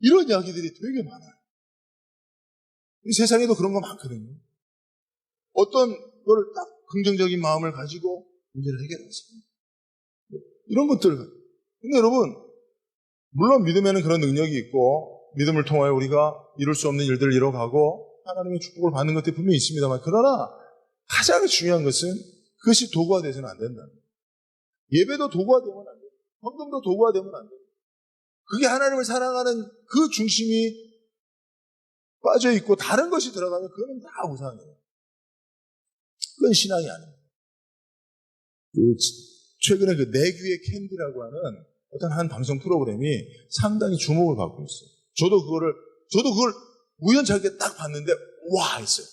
이런 이야기들이 되게 많아요. 이 세상에도 그런 거 많거든요. 어떤 거를 딱 긍정적인 마음을 가지고 문제를 해결하세요. 이런 것들. 근데 여러분, 물론 믿음에는 그런 능력이 있고 믿음을 통하여 우리가 이룰 수 없는 일들을 이뤄가고 하나님의 축복을 받는 것들이 분명히 있습니다만 그러나 가장 중요한 것은 그것이 도구가 되서는 안 된다. 예배도 도구가 되면 안 돼요. 헌금도 도구가 되면 안 돼요. 그게 하나님을 사랑하는 그 중심이 빠져있고 다른 것이 들어가면 그거는 다 우상이에요. 그건 신앙이 아닙니다. 최근에 그 내 귀의 캔디라고 하는 어떤 한 방송 프로그램이 상당히 주목을 받고 있어요. 저도 그걸 우연찮게 딱 봤는데 와 했어요.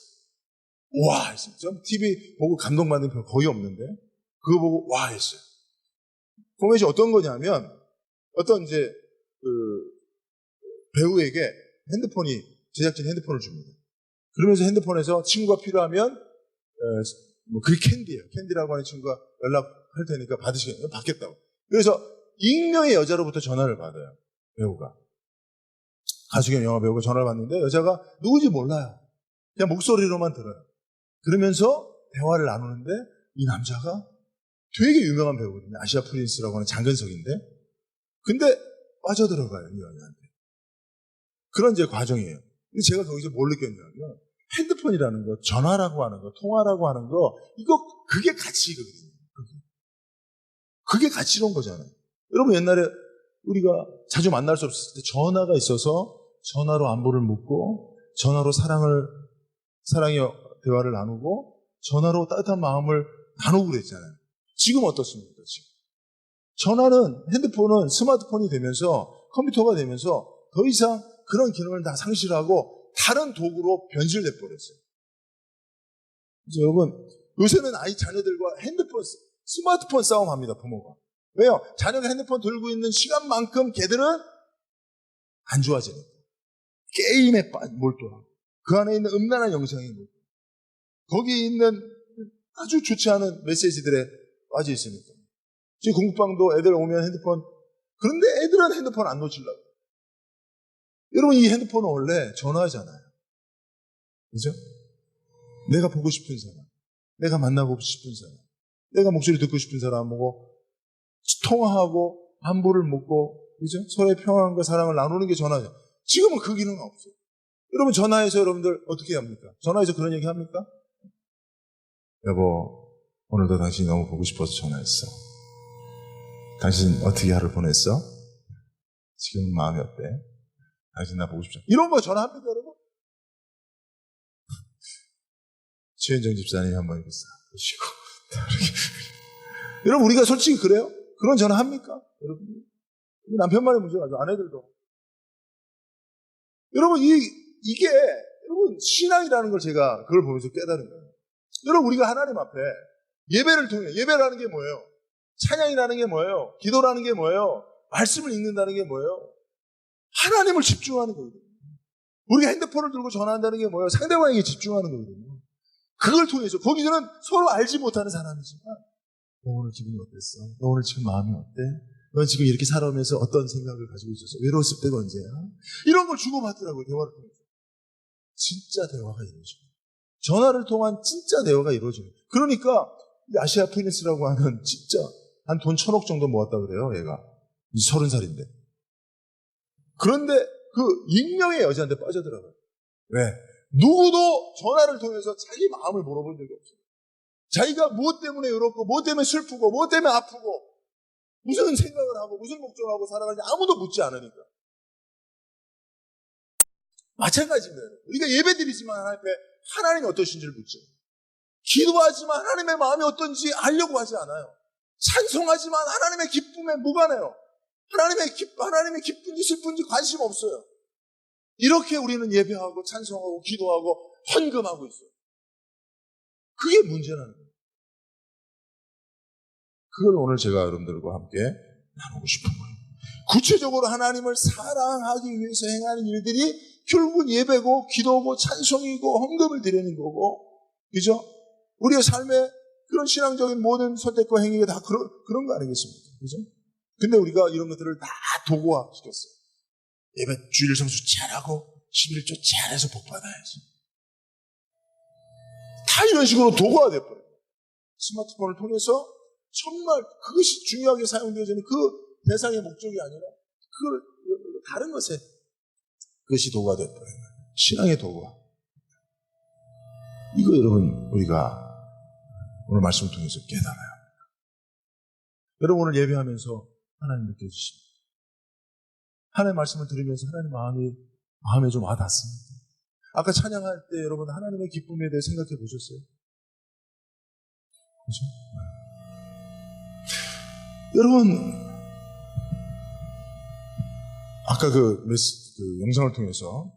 와 했어요. 전 TV 보고 감동받는 편 거의 없는데 그거 보고 와 했어요. 포맷이 어떤 거냐면 어떤 이제 배우에게 제작진 핸드폰을 줍니다. 그러면서 핸드폰에서 친구가 필요하면 그게 캔디예요. 캔디라고 하는 친구가 연락할 테니까 받겠다고. 그래서 익명의 여자로부터 전화를 받아요. 배우가. 가수 겸 영화 배우가 전화를 받는데 여자가 누구지 몰라요. 그냥 목소리로만 들어요. 그러면서 대화를 나누는데 이 남자가 되게 유명한 배우거든요. 아시아 프린스라고 하는 장근석인데 근데 빠져들어가요. 이 여자한테. 그런 이제 과정이에요. 근데 제가 거기서 뭘 느꼈냐면 핸드폰이라는 거, 전화라고 하는 거, 통화라고 하는 거 그게 가치거든요. 그게 가치로운 거잖아요. 여러분 옛날에 우리가 자주 만날 수 없었을 때 전화가 있어서 전화로 안부를 묻고 전화로 사랑의 대화를 나누고 전화로 따뜻한 마음을 나누고 그랬잖아요. 지금 어떻습니까? 지금 핸드폰은 스마트폰이 되면서 컴퓨터가 되면서 더 이상 그런 기능을 다 상실하고 다른 도구로 변질돼 버렸어요. 그래서 여러분 요새는 자녀들과 스마트폰 싸움합니다. 부모가. 왜요? 자녀가 핸드폰 들고 있는 시간만큼 걔들은 안 좋아지니까. 게임에 몰두하고 그 안에 있는 음란한 영상이 몰두하고 거기에 있는 아주 좋지 않은 메시지들에 빠져 있으니까. 지금 공부방도 애들 오면 핸드폰 그런데 애들은 핸드폰 안 놓치려고. 여러분 이 핸드폰은 원래 전화잖아요. 그죠? 내가 보고 싶은 사람 내가 만나고 싶은 사람, 내가 목소리 듣고 싶은 사람하고 통화하고 안부를 묻고, 그죠? 서로의 평안과 사랑을 나누는 게 전화죠. 지금은 그 기능은 없어요. 여러분 전화해서 여러분들 어떻게 합니까? 전화해서 그런 얘기 합니까? 여보, 오늘도 당신이 너무 보고 싶어서 전화했어. 당신 어떻게 하루 보냈어? 지금 마음이 어때? 당신 나 보고 싶죠? 이런 거 전화합니까, 여러분? 최현정 집사님 한번 이렇게 싹 보시고. 여러분, 우리가 솔직히 그래요? 그런 전화 합니까? 여러분, 남편만의 문제가 아니고 아내들도. 여러분, 이게, 여러분, 신앙이라는 걸 제가 그걸 보면서 깨달은 거예요. 여러분, 우리가 하나님 앞에 예배를 통해, 예배라는 게 뭐예요? 찬양이라는 게 뭐예요? 기도라는 게 뭐예요? 말씀을 읽는다는 게 뭐예요? 하나님을 집중하는 거거든요. 우리가 핸드폰을 들고 전화한다는 게 뭐예요? 상대방에게 집중하는 거거든요. 그걸 통해서, 거기서는 서로 알지 못하는 사람이지만, 너 오늘 기분이 어땠어? 너 오늘 지금 마음이 어때? 너 지금 이렇게 살아오면서 어떤 생각을 가지고 있었어? 외로웠을 때가 언제야? 이런 걸 주고받더라고요, 대화를 통해서. 진짜 대화가 이루어져요. 전화를 통한 진짜 대화가 이루어져요. 그러니까 아시아 피니스라고 하는 진짜 한 돈 1,000억 정도 모았다 그래요, 얘가. 30살인데. 그런데 그 익명의 여자한테 빠져들어가요. 왜? 누구도 전화를 통해서 자기 마음을 물어본 적이 없어요. 자기가 무엇 때문에 외롭고, 무엇 때문에 슬프고, 무엇 때문에 아프고, 무슨 생각을 하고, 무슨 목적을 하고 살아가는지 아무도 묻지 않으니까. 마찬가지입니다. 우리가 예배드리지만 하나님 앞에 하나님이 어떠신지를 묻죠. 기도하지만 하나님의 마음이 어떤지 알려고 하지 않아요. 찬송하지만 하나님의 기쁨에 무관해요. 하나님의 기쁜지 슬픈지 관심 없어요. 이렇게 우리는 예배하고 찬송하고 기도하고 헌금하고 있어요. 그게 문제라는 거예요. 그걸 오늘 제가 여러분들과 함께 나누고 싶은 거예요. 구체적으로 하나님을 사랑하기 위해서 행하는 일들이 결국은 예배고 기도고 찬송이고 헌금을 드리는 거고, 그죠? 우리의 삶의 그런 신앙적인 모든 선택과 행위가 다 그런 거 아니겠습니까? 그죠? 근데 우리가 이런 것들을 다 도구화 시켰어요. 예배 주일 성수 잘하고 11조 잘해서 복 받아야지. 다 이런 식으로 도구화 돼버려요. 스마트폰을 통해서 정말 그것이 중요하게 사용되어지는 그 대상의 목적이 아니라 그걸 다른 것에 그것이 도구가 돼버려요. 신앙의 도구화. 이거 여러분 우리가 오늘 말씀을 통해서 깨달아야 합니다. 여러분 오늘 예배하면서 하나님 느껴지십니다. 하나님의 말씀을 들으면서 하나님 마음에 좀 와닿습니다. 아까 찬양할 때 여러분 하나님의 기쁨에 대해 생각해 보셨어요? 그렇죠? 여러분 아까 그 영상을 통해서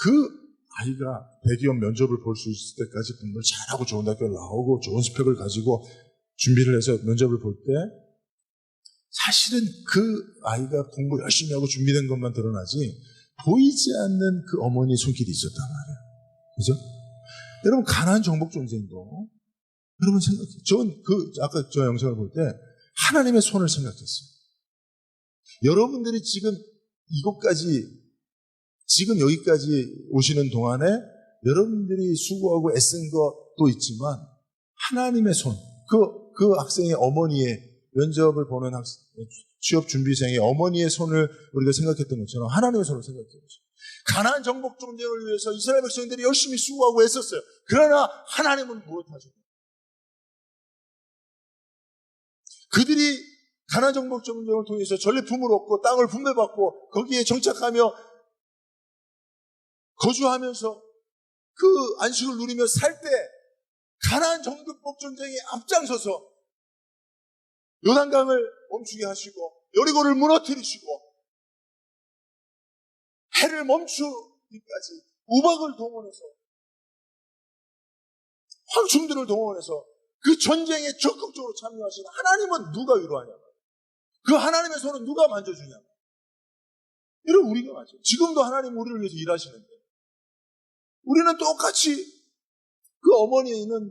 그 아이가 대기업 면접을 볼 수 있을 때까지 공부를 잘하고 좋은 대학교를 나오고 좋은 스펙을 가지고 준비를 해서 면접을 볼 때 사실은 그 아이가 공부 열심히 하고 준비된 것만 드러나지 보이지 않는 그 어머니의 손길이 있었단 말이에요. 그죠? 여러분 가나안 정복 전쟁도 여러분 생각해요. 전 아까 저 영상을 볼 때 하나님의 손을 생각했어요. 여러분들이 지금 여기까지 오시는 동안에 여러분들이 수고하고 애쓴 것도 있지만 하나님의 손, 그 학생의 어머니의 면접을 보는 취업 준비생의 어머니의 손을 우리가 생각했던 것처럼 하나님의 손을 생각해보죠. 가나안 정복 전쟁을 위해서 이스라엘 백성들이 열심히 수고하고 애썼어요. 그러나 하나님은 무엇하죠? 그들이 가나안 정복 전쟁을 통해서 전리품을 얻고 땅을 분배받고 거기에 정착하며 거주하면서 그 안식을 누리며 살 때 가나안 정복 전쟁에 앞장서서 요단강을 멈추게 하시고 여리고를 무너뜨리시고 해를 멈추기까지 우박을 동원해서 황충들을 동원해서 그 전쟁에 적극적으로 참여하신 하나님은 누가 위로하냐고. 그 하나님의 손은 누가 만져주냐고. 이런 우리가 맞아요. 지금도 하나님 우리를 위해서 일하시는데 우리는 똑같이 그 어머니는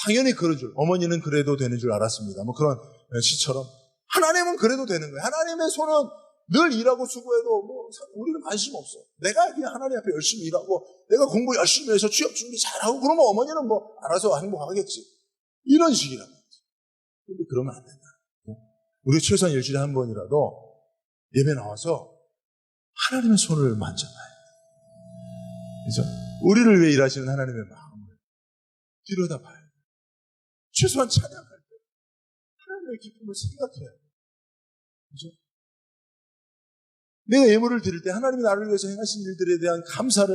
당연히 어머니는 그래도 되는 줄 알았습니다. 그런 시처럼 하나님은 그래도 되는 거예요. 하나님의 손은 늘 일하고 수고해도 우리는 관심 없어. 내가 그냥 하나님 앞에 열심히 일하고 내가 공부 열심히 해서 취업 준비 잘하고 그러면 어머니는 알아서 행복하겠지. 이런 식이란 말이지. 근데 그러면 안 된다. 우리 최소한 일주일에 한 번이라도 예배 나와서 하나님의 손을 만져봐야 돼. 그죠? 우리를 위해 일하시는 하나님의 마음을 들여다봐야 돼. 최소한 찬양할 때 하나님의 기쁨을 생각해야 돼. 그죠? 내가 예물을 드릴 때 하나님이 나를 위해서 행하신 일들에 대한 감사를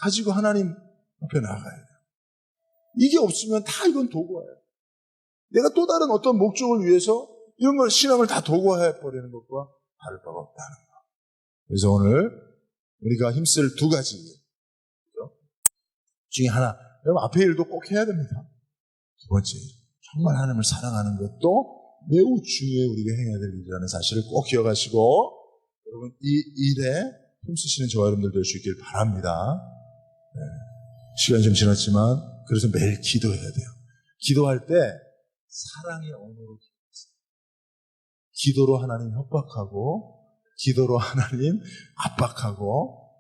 가지고 하나님 앞에 나가야 돼요. 이게 없으면 다 이건 도구화예요. 내가 또 다른 어떤 목적을 위해서 이런 걸 신앙을 다 도구화해버리는 것과 다를 바가 없다는 거. 그래서 오늘 우리가 힘쓸 두 가지 중에 하나, 여러분 앞에 일도 꼭 해야 됩니다. 두 번째, 정말 하나님을 사랑하는 것도 매우 중요해 우리가 해야 될 일이라는 사실을 꼭 기억하시고 여러분 이 일에 힘쓰시는 저와 여러분들 될 수 있길 바랍니다. 네. 시간이 좀 지났지만 그래서 매일 기도해야 돼요. 기도할 때 사랑의 언어로 기도하세요. 기도로 하나님 협박하고 기도로 하나님 압박하고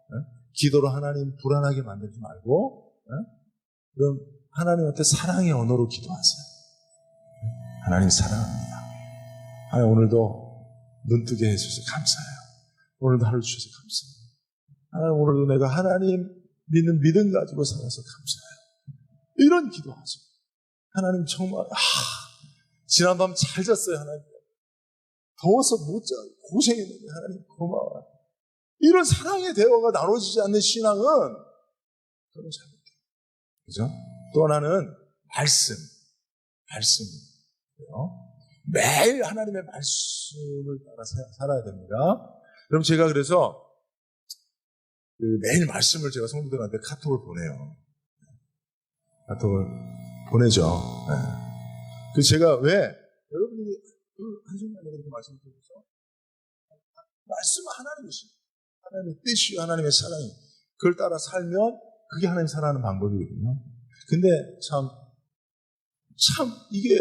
기도로 하나님 불안하게 만들지 말고 그럼 하나님한테 사랑의 언어로 기도하세요. 하나님 사랑합니다. 하나님 오늘도 눈뜨게 해주셔서 감사해요. 오늘도 하루 주셔서 감사해요. 하나님 오늘도 내가 하나님 믿는 믿음 가지고 살아서 감사해요. 이런 기도하세요. 하나님 정말 지난밤 잘 잤어요. 하나님 더워서 못 자 고생했는데 하나님 고마워요. 이런 사랑의 대화가 나눠지지 않는 신앙은 저는 잘못해요. 그죠? 또 하나는 말씀이에요. 매일 하나님의 말씀을 따라 살아야 됩니다. 그럼 제가 그래서 매일 말씀을 제가 성도들한테 카톡을 보내요. 카톡을 보내죠. 네. 그 제가 왜 여러분들이 한순간에 그렇게 말씀드려서 말씀은 하나님이십니다. 하나님의 뜻이 하나님의 사랑이 그걸 따라 살면 그게 하나님 사랑하는 방법이거든요. 근데 참 이게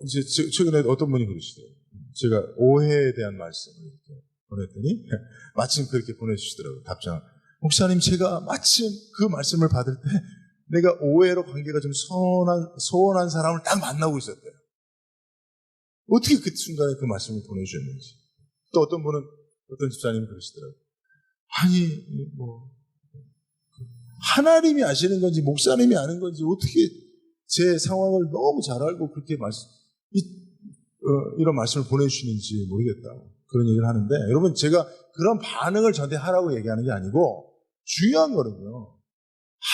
이제 최근에 어떤 분이 그러시더라고요. 제가 오해에 대한 말씀을 이렇게 보냈더니 마침 그렇게 보내주시더라고요. 답장. 목사님 제가 마침 그 말씀을 받을 때 내가 오해로 관계가 좀 소원한 사람을 딱 만나고 있었대요. 어떻게 그 순간에 그 말씀을 보내주셨는지. 또 어떤 분은 어떤 집사님이 그러시더라고요. 아니 하나님이 아시는 건지 목사님이 아는 건지 어떻게 제 상황을 너무 잘 알고 그렇게 이런 말씀을 보내주시는지 모르겠다고 그런 얘기를 하는데 여러분 제가 그런 반응을 저한테 하라고 얘기하는 게 아니고 중요한 거는요.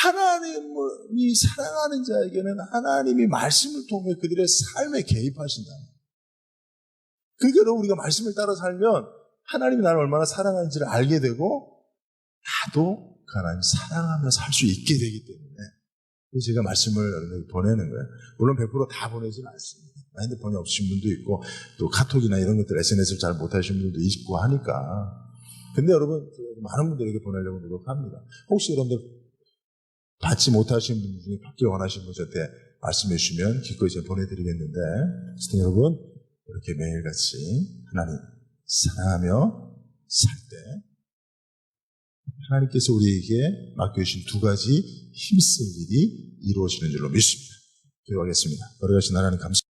하나님이 사랑하는 자에게는 하나님이 말씀을 통해 그들의 삶에 개입하신다. 그러니까 여러분 우리가 말씀을 따라 살면 하나님이 나를 얼마나 사랑하는지를 알게 되고 나도 그 하나님 사랑하며 살 수 있게 되기 때문에 제가 말씀을 여러분에게 보내는 거예요. 물론 100%다 보내지는 않습니다. 핸드폰이 없으신 분도 있고 또 카톡이나 이런 것들 SNS를 잘 못하시는 분도 있고 하니까. 근데 여러분 많은 분들에게 보내려고 노력합니다. 혹시 여러분들 받지 못하시는 분들 중에 받기 원하시는 분 저한테 말씀해 주시면 기꺼이 제가 보내드리겠는데 어쨌든 여러분 이렇게 매일같이 하나님 사랑하며 살 때 하나님께서 우리에게 맡겨주신 두 가지 힘쓸 일이 이루어지는 줄로 믿습니다. 기도하겠습니다. 거룩하신 하나님 감사합니다.